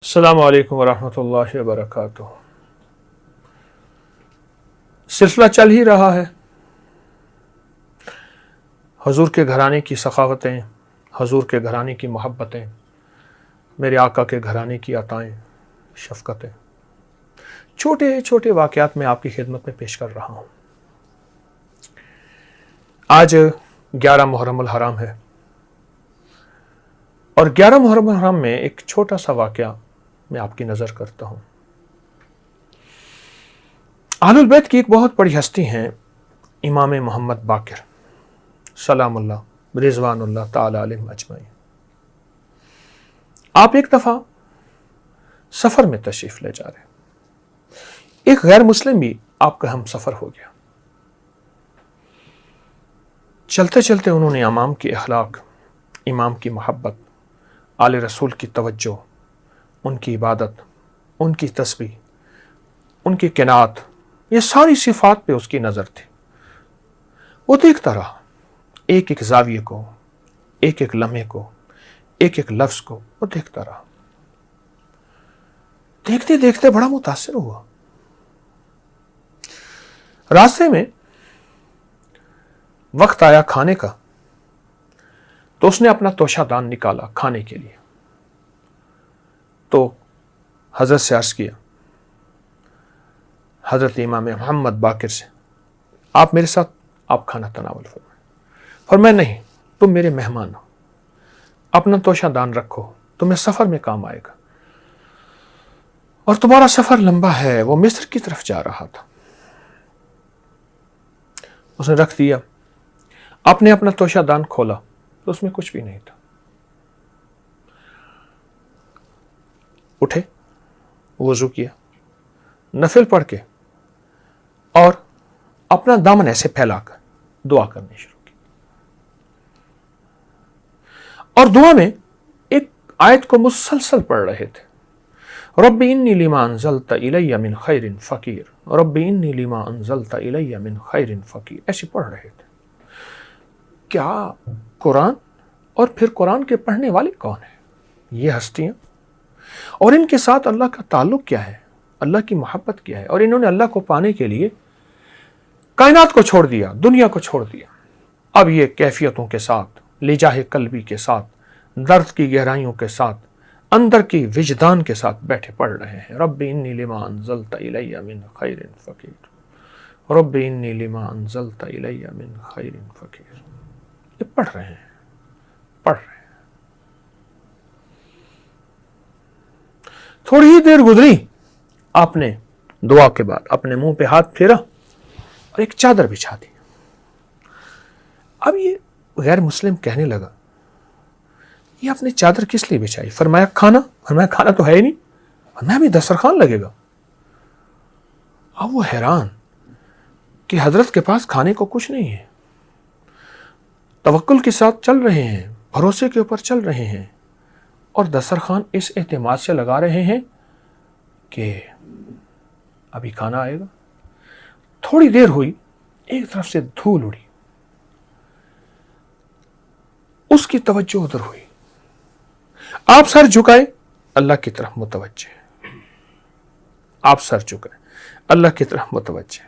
अस्सलामु अलैकुम वरहमतुल्लाहि वबरकातुह। सिलसिला चल ही रहा है। हुजूर के घराने की सखावतें, हुजूर के घराने की मोहब्बतें, मेरे आका के घराने की अताएं, शफ़क़तें, छोटे छोटे वाक़यात में आपकी खिदमत में पेश कर रहा हूँ। आज 11 मुहर्रमुल हराम है और 11 मुहर्रमुल हराम में एक छोटा सा वाक़या मैं आपकी नज़र करता हूँ। अहलुल बैत की एक बहुत बड़ी हस्ती हैं इमाम मोहम्मद बाक़िर सलामुल्लाह रिज़वानुल्लाह ताला अलैहिम अजमईन। आप एक दफ़ा सफ़र में तशरीफ़ ले जा रहे, एक गैर मुस्लिम भी आपका हम सफ़र हो गया। चलते चलते उन्होंने इमाम की अखलाक, इमाम की मोहब्बत, आले रसूल की तवज्जो, उनकी इबादत, उनकी तस्बीह, उनकी क़नाअत, ये सारी सिफ़ात पे उसकी नज़र थी। वो देखता रहा, एक एक ज़ाविये को, एक एक लम्हे को, एक एक लफ्ज़ को वो देखता रहा। देखते देखते बड़ा मुतासिर हुआ। रास्ते में वक्त आया खाने का, तो उसने अपना तोशादान निकाला खाने के लिए। तो हज़रत से अर्ज़ किया, हज़रत इमाम मोहम्मद बाक़िर से, आप मेरे साथ आप खाना तनावल फरमाएं। फरमाया नहीं, तुम मेरे मेहमान हो, अपना तोशादान रखो, तुम्हें सफ़र में काम आएगा और तुम्हारा सफ़र लंबा है। वो मिस्र की तरफ जा रहा था। उसने रख दिया, आपने अपना तोशादान खोला तो उसमें कुछ भी नहीं था। उठे, वज़ू किया, नफिल पढ़ के और अपना दामन ऐसे फैलाकर दुआ करनी शुरू की। और दुआ में एक आयत को मुसलसल पढ़ रहे थे, रब्बी इन्नी लिमा अंज़लता इलैया मिन खैरिन फ़कीर, रब्बी इन्नी लिमा अंज़लता इलैया मिन खैरिन फ़कीर, ऐसे पढ़ रहे थे। क्या कुरान और फिर कुरान के पढ़ने वाले कौन है? ये हस्तियां, और इनके साथ अल्लाह का ताल्लुक क्या है, अल्लाह की मोहब्बत क्या है। और इन्होंने अल्लाह को पाने के लिए कायनात को छोड़ दिया, दुनिया को छोड़ दिया। अब ये कैफियतों के साथ, लिजाह कल्बी के साथ, दर्द की गहराइयों के साथ, अंदर की विजदान के साथ बैठे पढ़ रहे हैं, रब्बी इन्नी लिमा अंज़लता इलैया मिन खैरिन फ़कीर, रब्बी इन्नी लिमा अंज़लता इलैया मिन खैरिन फ़कीर। ये पढ़ रहे हैं, पढ़ रहे हैं। थोड़ी ही देर गुजरी, आपने दुआ के बाद अपने मुंह पे हाथ फेरा और एक चादर बिछा दी। अब ये गैर मुस्लिम कहने लगा, ये आपने चादर किस लिए बिछाई? फरमाया खाना। फरमाया खाना तो है ही नहीं, फरमाया भी दस्तरखान लगेगा। अब वो हैरान कि हजरत के पास खाने को कुछ नहीं है, तवक्कुल के साथ चल रहे हैं, भरोसे के ऊपर चल रहे हैं और दस्तरखान इस एहतिमाद से लगा रहे हैं कि अभी खाना आएगा। थोड़ी देर हुई, एक तरफ से धूल उड़ी, उसकी तवज्जो उधर हुई। आप सर झुकाए, अल्लाह की तरफ मुतवज्जे। आप सर झुकाए, अल्लाह की तरफ मुतवज्जे।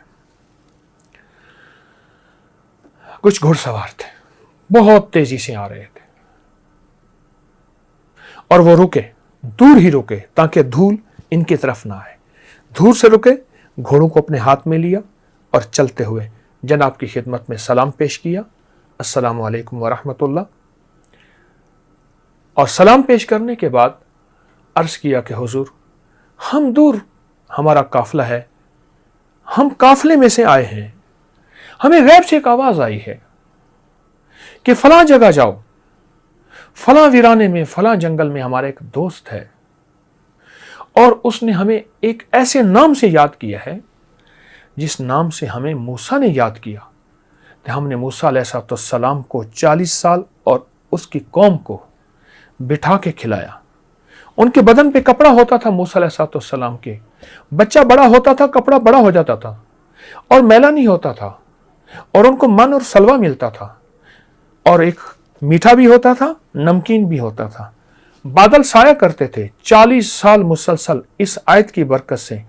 कुछ घुड़सवार थे, बहुत तेजी से आ रहे थे और वो रुके, दूर ही रुके ताकि धूल इनकी तरफ ना आए। दूर से रुके, घोड़ों को अपने हाथ में लिया और चलते हुए जनाब की खिदमत में सलाम पेश किया, अस्सलामु अलैकुम वरहमतुल्लाह। और सलाम पेश करने के बाद अर्ज़ किया कि हुजूर, हम दूर, हमारा काफिला है, हम काफिले में से आए हैं, हमें गैब से एक आवाज़ आई है कि फलां जगह जाओ, फलां वीराने में, फलां जंगल में हमारा एक दोस्त है और उसने हमें एक ऐसे नाम से याद किया है जिस नाम से हमें मूसा ने याद किया। तो हमने मूसा अलैहिस्सलाम को 40 साल और उसकी कौम को बिठा के खिलाया। उनके बदन पे कपड़ा होता था मूसा अलैहिस्सलाम के, बच्चा बड़ा होता था, कपड़ा बड़ा हो जाता था और मैला नहीं होता था, और उनको मन और सलवा मिलता था, और एक मीठा भी होता था, नमकीन भी होता था, बादल साया करते थे। 40 साल मुसलसल इस आयत की बरकत से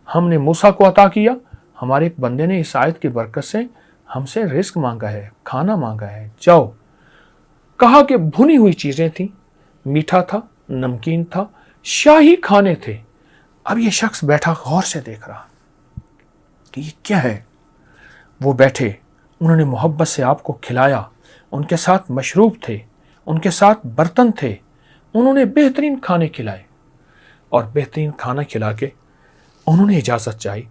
हमने मूसा को अता किया। हमारे एक बंदे ने इस आयत की बरकत से हमसे रिस्क मांगा है, खाना मांगा है। जाओ, कहा कि भुनी हुई चीजें थी, मीठा था, नमकीन था, शाही खाने थे। अब ये शख्स बैठा गौर से देख रहा कि ये क्या है। वो बैठे, उन्होंने मोहब्बत से आपको खिलाया, उनके साथ मशरूब थे, उनके साथ बर्तन थे, उन्होंने बेहतरीन खाने खिलाए और बेहतरीन खाना खिला के उन्होंने इजाज़त चाही।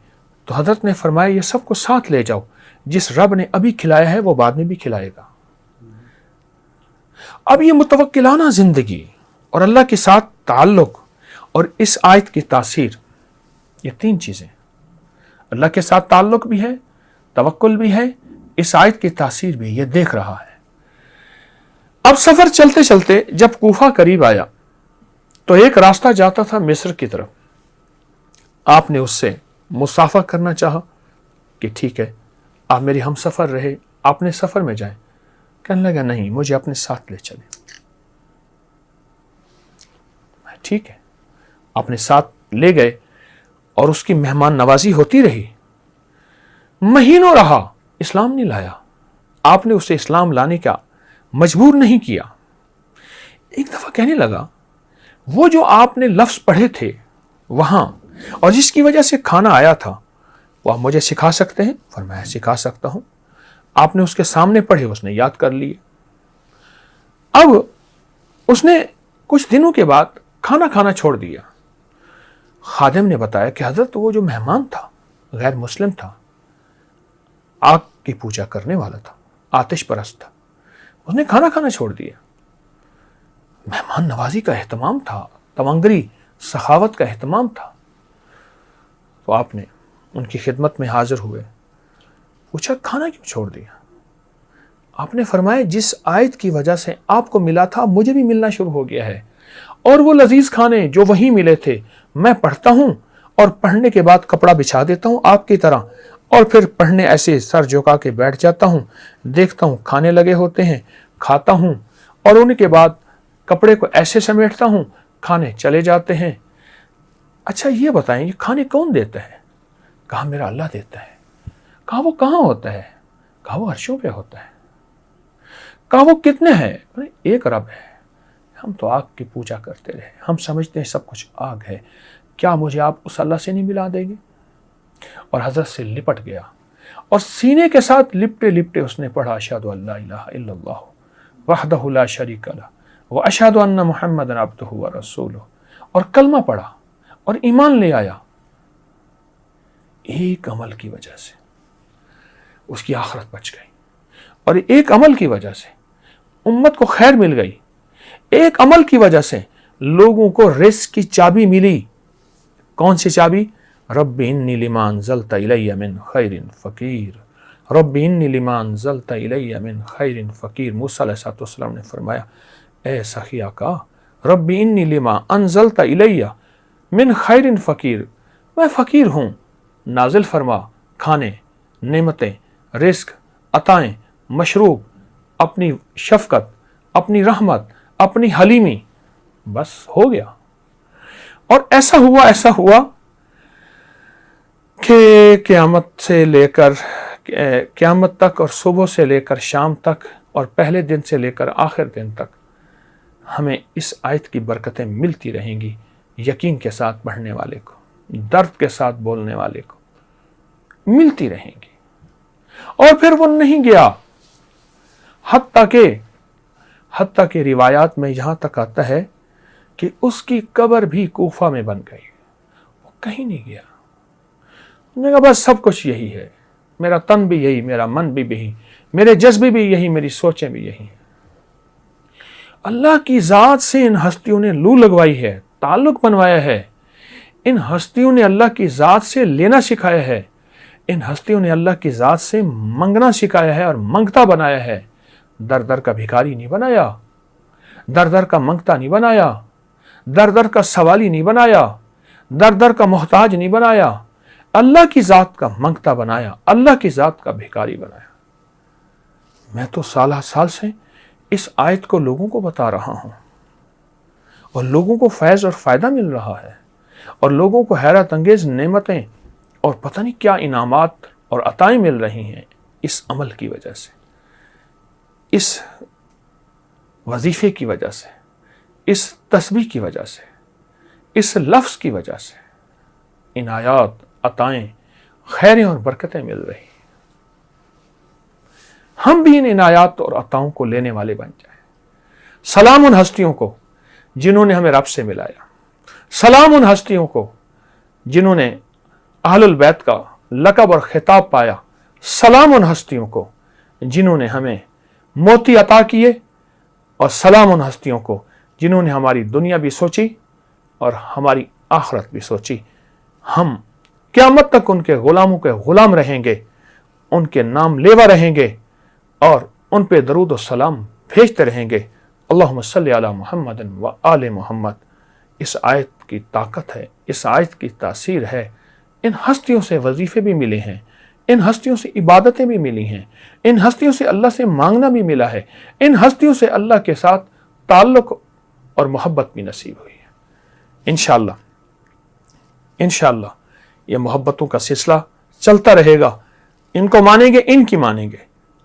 तो हज़रत ने फरमाया ये सब को साथ ले जाओ, जिस रब ने अभी खिलाया है वो बाद में भी खिलाएगा। अब ये मुतवक्किलाना ज़िंदगी और अल्लाह के साथ ताल्लुक़ और इस आयत की तासीर, ये 3 चीज़ें, अल्लाह के साथ ताल्लुक़ भी है, तवक्कुल भी है, इस आयत की तासीर भी, ये देख रहा है। अब सफ़र चलते चलते जब कूफा करीब आया तो एक रास्ता जाता था मिस्र की तरफ। आपने उससे मुसाफा करना चाहा कि ठीक है आप मेरी हम सफ़र रहे, आपने सफ़र में जाएं। कहने लगा नहीं, मुझे अपने साथ ले चले। ठीक है, अपने साथ ले गए और उसकी मेहमान नवाजी होती रही। महीनों रहा, इस्लाम नहीं लाया। आपने उसे इस्लाम लाने का मजबूर नहीं किया। एक दफ़ा कहने लगा वो जो आपने लफ्ज़ पढ़े थे वहाँ और जिसकी वजह से खाना आया था वो आप मुझे सिखा सकते हैं? फरमाया सिखा सकता हूँ। आपने उसके सामने पढ़े, उसने याद कर लिए। अब उसने कुछ दिनों के बाद खाना खाना छोड़ दिया। खादिम ने बताया कि हज़रत वो जो मेहमान था गैर मुस्लिम था, आग की पूजा करने वाला था, आतिश परस्त था, उसने खाना खाना छोड़ दिया। मेहमान नवाजी का एहतमाम था, तवंगरी सखावत का एहतमाम था। तो आपने उनकी खिदमत में हाजिर हुए, पूछा खाना क्यों छोड़ दिया? आपने फरमाया जिस आयत की वजह से आपको मिला था मुझे भी मिलना शुरू हो गया है, और वो लजीज खाने जो वहीं मिले थे मैं पढ़ता हूँ और पढ़ने के बाद कपड़ा बिछा देता हूँ आपकी तरह, और फिर पढ़ने ऐसे सर झुका के बैठ जाता हूँ, देखता हूँ खाने लगे होते हैं, खाता हूँ और उनके बाद कपड़े को ऐसे समेटता हूँ, खाने चले जाते हैं। अच्छा ये बताएं ये खाने कौन देता है? कहा मेरा अल्लाह देता है। कहा वो कहाँ होता है? कहा वो अर्शों पे होता है। कहा वो कितने हैं? एक रब है। हम तो आग की पूजा करते रहे, हम समझते हैं सब कुछ आग है, क्या मुझे आप उस अल्लाह से नहीं मिला देंगे? और हजरत से लिपट गया और सीने के साथ लिपटे लिपटे उसने पढ़ा अशहदु अल्ला इलाहा इल्लल्लाह वहदहु ला शरीका लहु व अशहदु अन्ना मुहम्मदन अब्दुहु व रसूलुहु, और कलमा पढ़ा और ईमान ले आया। एक अमल की वजह से उसकी आखिरत बच गई और एक अमल की वजह से उम्मत को खैर मिल गई। एक अमल की वजह से लोगों को रिस्क की चाबी मिली। कौन सी चाबी? रब्बी इन्नी लिमा अंज़लता इलैया मिन खैरिन फ़कीर, रब्बी इन्नी लिमा अंज़लता इलैया मिन खैरिन फ़कीर। मूसा अलैहिस्सलाम ने फरमाया ए सखिया का, रब्बी इन्नी लिमा अंज़लता इलैया मिन खैरिन फ़कीर, मैं फ़कीर हूँ, नाजिल फरमा खाने, नेमतें, रिस्क, अताएँ, मशरूब, अपनी शफ़क़त, अपनी रहमत, अपनी हलीमी। बस हो गया। और ऐसा हुआ कि क़यामत से लेकर क़यामत तक और सुबह से लेकर शाम तक और पहले दिन से लेकर आखिर दिन तक हमें इस आयत की बरकतें मिलती रहेंगी। यकीन के साथ पढ़ने वाले को, दर्द के साथ बोलने वाले को मिलती रहेंगी। और फिर वो नहीं गया, हत्ता के रिवायात में यहाँ तक आता है कि उसकी कब्र भी कूफा में बन गई, वो कहीं नहीं गया। उसने कहा बस सब कुछ यही है, मेरा तन भी यही, मेरा मन भी यही, मेरे जज्बे भी यही, मेरी सोचें भी यही। अल्लाह की ज़ात से इन हस्तियों ने लू लगवाई है, ताल्लुक़ बनवाया है। इन हस्तियों ने अल्लाह की ज़ात से लेना सिखाया है। इन हस्तियों ने अल्लाह की ज़ात से मंगना सिखाया है और मंगता बनाया है। दर दर का भिखारी नहीं बनाया, दर दर का मंगता नहीं बनाया, दर दर का सवाली नहीं बनाया, दर दर का मोहताज नहीं बनाया। अल्लाह की ज़ात का मंगता बनाया, अल्लाह की ज़ात का भिखारी बनाया। मैं तो साल से इस आयत को लोगों को बता रहा हूँ اور لوگوں کو فیض اور فائدہ مل رہا ہے، اور لوگوں کو حیرت انگیز نعمتیں اور پتہ نہیں کیا انعامات اور عطائیں مل رہی ہیں اس عمل کی وجہ سے، اس وظیفے کی وجہ سے، اس تسبیح کی وجہ سے، اس لفظ کی وجہ سے عنایات، عطائیں، خیریں اور برکتیں مل رہی ہیں۔ ہم بھی ان عنایات اور عطاؤں کو لینے والے بن جائیں۔ سلام ان ہستیوں کو جنہوں نے ہمیں رب سے ملایا، سلام ان ہستیوں کو جنہوں نے اہل البیت کا لقب اور خطاب پایا، سلام ان ہستیوں کو جنہوں نے ہمیں موتی عطا کیے، اور سلام ان ہستیوں کو جنہوں نے ہماری دنیا بھی سوچی اور ہماری آخرت بھی سوچی۔ ہم قیامت تک ان کے غلاموں کے غلام رہیں گے، ان کے نام لیوا رہیں گے، اور ان پہ درود و سلام بھیجتے رہیں گے۔ اللہم صلی علی محمد و آل محمد۔ اس آیت کی طاقت ہے، اس آیت کی تاثیر ہے۔ ان ہستیوں سے وظیفے بھی ملے ہیں، ان ہستیوں سے عبادتیں بھی ملی ہیں، ان ہستیوں سے اللہ سے مانگنا بھی ملا ہے، ان ہستیوں سے اللہ کے ساتھ تعلق اور محبت بھی نصیب ہوئی ہے۔ انشاءاللہ یہ محبتوں کا سلسلہ چلتا رہے گا۔ ان کو مانیں گے، ان کی مانیں گے،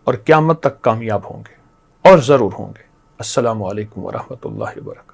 اور قیامت تک کامیاب ہوں گے، اور ضرور ہوں گے۔ السلام علیکم ورحمۃ اللہ وبرکاتہ۔